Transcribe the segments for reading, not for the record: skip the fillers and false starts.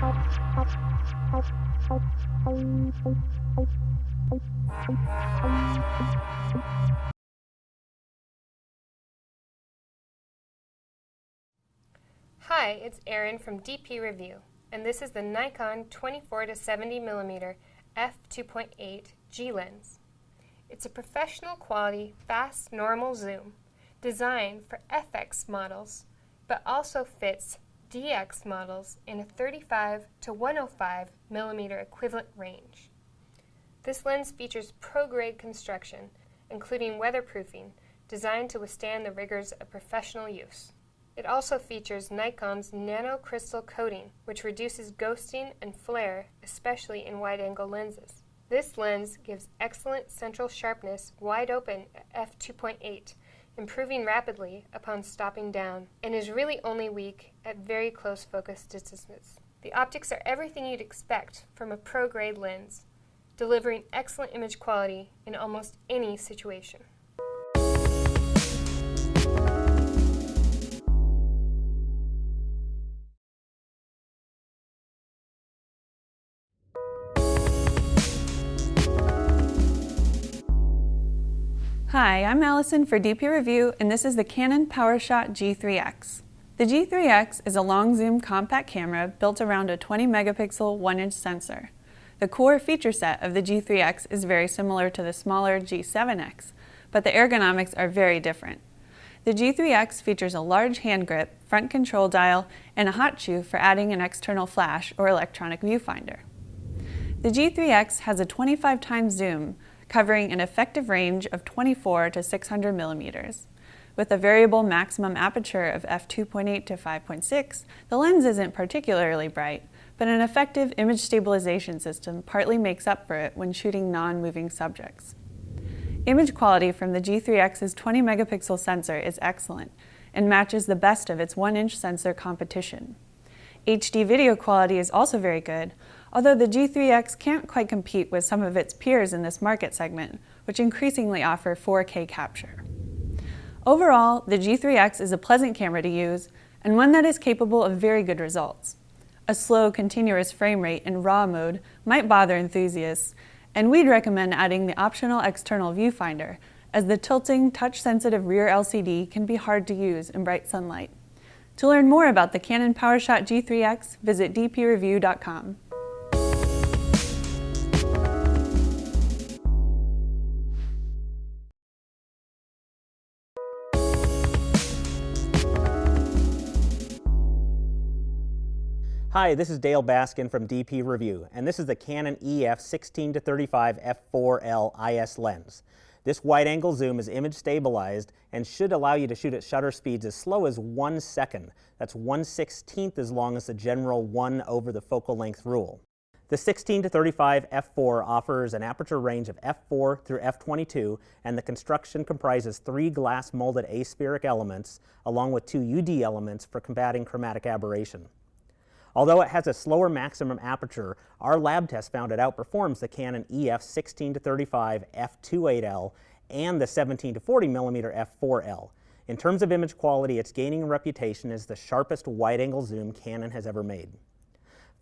Hi, it's Erin from DP Review, and this is the Nikon 24 to 70mm f2.8 G lens. It's a professional quality, fast normal zoom designed for FX models, but also fits DX models in a 35 to 105mm equivalent range. This lens features pro-grade construction, including weatherproofing, designed to withstand the rigors of professional use. It also features Nikon's nanocrystal coating, which reduces ghosting and flare, especially in wide-angle lenses. This lens gives excellent central sharpness wide open at f2.8, improving rapidly upon stopping down, and is really only weak at very close focus distances. The optics are everything you'd expect from a pro-grade lens, delivering excellent image quality in almost any situation. Hi, I'm Allison for DP Review, and this is the Canon PowerShot G3X. The G3X is a long zoom compact camera built around a 20 megapixel 1-inch sensor. The core feature set of the G3X is very similar to the smaller G7X, but the ergonomics are very different. The G3X features a large hand grip, front control dial, and a hot shoe for adding an external flash or electronic viewfinder. The G3X has a 25 times zoom, covering an effective range of 24 to 600 millimeters. With a variable maximum aperture of f2.8 to 5.6, the lens isn't particularly bright, but an effective image stabilization system partly makes up for it when shooting non-moving subjects. Image quality from the G3X's 20 megapixel sensor is excellent and matches the best of its 1-inch sensor competition. HD video quality is also very good, although the G3X can't quite compete with some of its peers in this market segment, which increasingly offer 4K capture. Overall, the G3X is a pleasant camera to use and one that is capable of very good results. A slow, continuous frame rate in RAW mode might bother enthusiasts, and we'd recommend adding the optional external viewfinder, as the tilting, touch-sensitive rear LCD can be hard to use in bright sunlight. To learn more about the Canon PowerShot G3X, visit dpreview.com. Hi, this is Dale Baskin from DP Review, and this is the Canon EF 16 to 35 f4L IS lens. This wide-angle zoom is image stabilized and should allow you to shoot at shutter speeds as slow as 1 second. That's 1/16th as long as the general 1 over the focal length rule. The 16 to 35 f4 offers an aperture range of f4 through f22, and the construction comprises 3 glass molded aspheric elements along with 2 UD elements for combating chromatic aberration. Although it has a slower maximum aperture, our lab test found it outperforms the Canon EF 16 to 35 f2.8L and the 17 to 40mm f4L. In terms of image quality, it's gaining a reputation as the sharpest wide-angle zoom Canon has ever made.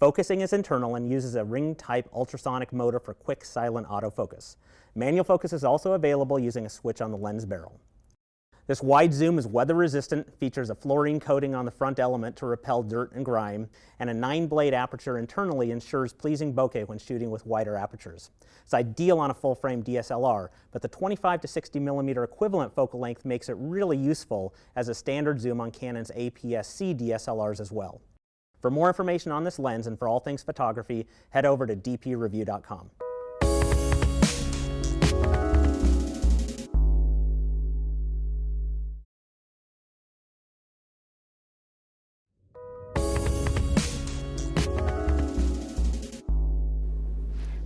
Focusing is internal and uses a ring-type ultrasonic motor for quick, silent autofocus. Manual focus is also available using a switch on the lens barrel. This wide zoom is weather-resistant, features a fluorine coating on the front element to repel dirt and grime, and a 9-blade aperture internally ensures pleasing bokeh when shooting with wider apertures. It's ideal on a full-frame DSLR, but the 25 to 60mm equivalent focal length makes it really useful as a standard zoom on Canon's APS-C DSLRs as well. For more information on this lens and for all things photography, head over to dpreview.com.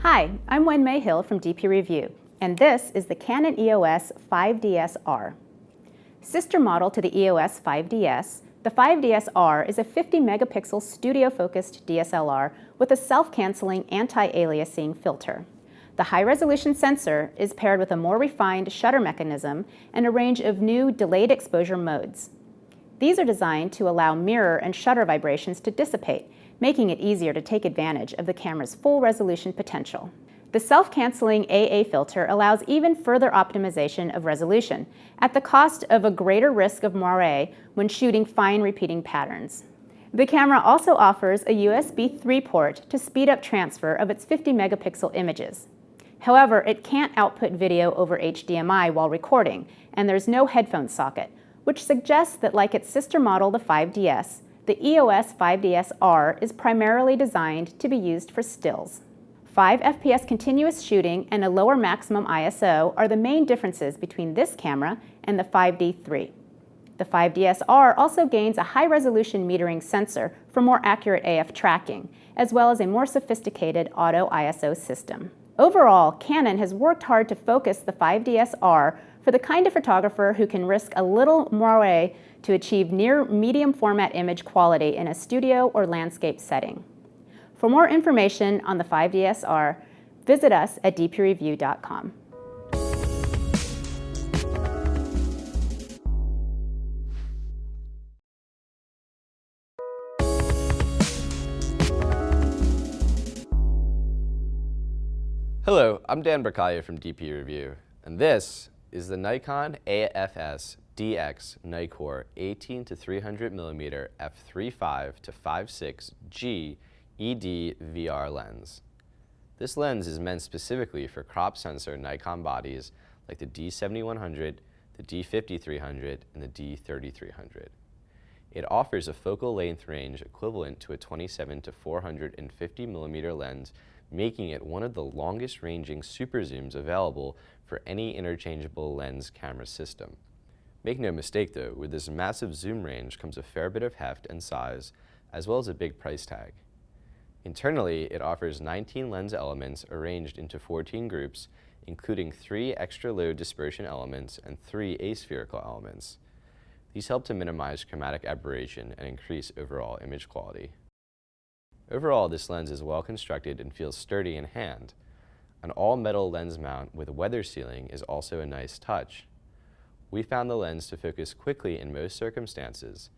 Hi, I'm Wen May Hill from DP Review, and this is the Canon EOS 5DS-R. Sister model to the EOS 5DS, the 5DS-R is a 50 megapixel studio-focused DSLR with a self-canceling anti-aliasing filter. The high-resolution sensor is paired with a more refined shutter mechanism and a range of new delayed exposure modes. These are designed to allow mirror and shutter vibrations to dissipate, making it easier to take advantage of the camera's full resolution potential. The self-canceling AA filter allows even further optimization of resolution, at the cost of a greater risk of moire when shooting fine repeating patterns. The camera also offers a USB 3 port to speed up transfer of its 50 megapixel images. However, it can't output video over HDMI while recording, and there's no headphone socket, which suggests that, like its sister model, the 5DS, the EOS 5DS-R is primarily designed to be used for stills. 5 FPS continuous shooting and a lower maximum ISO are the main differences between this camera and the 5D3. The 5DS-R also gains a high-resolution metering sensor for more accurate AF tracking, as well as a more sophisticated auto ISO system. Overall, Canon has worked hard to focus the 5DS-R for the kind of photographer who can risk a little moire to achieve near medium format image quality in a studio or landscape setting. For more information on the 5DS-R, visit us at dpreview.com. Hello, I'm Dan Berkalia from DP Review, and this is the Nikon AFS DX Nikkor 18 to 300mm f3.5 to 5.6 G ED VR lens. This lens is meant specifically for crop sensor Nikon bodies like the D7100, the D5300, and the D3300. It offers a focal length range equivalent to a 27 to 450mm lens, making it one of the longest ranging super zooms available for any interchangeable lens camera system. Make no mistake though, with this massive zoom range comes a fair bit of heft and size, as well as a big price tag. Internally, it offers 19 lens elements arranged into 14 groups, including 3 extra low dispersion elements and 3 aspherical elements. These help to minimize chromatic aberration and increase overall image quality. Overall, this lens is well constructed and feels sturdy in hand. An all-metal lens mount with weather sealing is also a nice touch. We found the lens to focus quickly in most circumstances.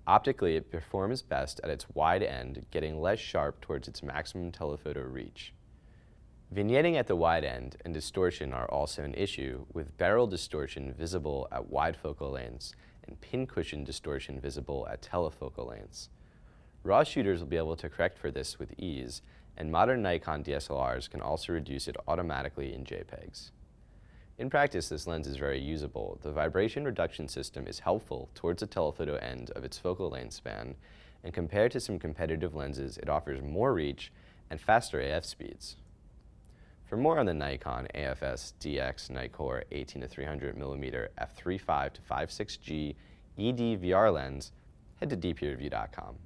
Optically, it performs best at its wide end, getting less sharp towards its maximum telephoto reach. Vignetting at the wide end and distortion are also an issue, with barrel distortion visible at wide focal lengths and pincushion distortion visible at telefocal lengths. RAW shooters will be able to correct for this with ease, and modern Nikon DSLRs can also reduce it automatically in JPEGs. In practice, this lens is very usable. The vibration reduction system is helpful towards the telephoto end of its focal length span, and compared to some competitive lenses, it offers more reach and faster AF speeds. For more on the Nikon AFS DX Nikkor 18 to 300mm f3.5 to 5.6 G ED VR lens, head to dpreview.com.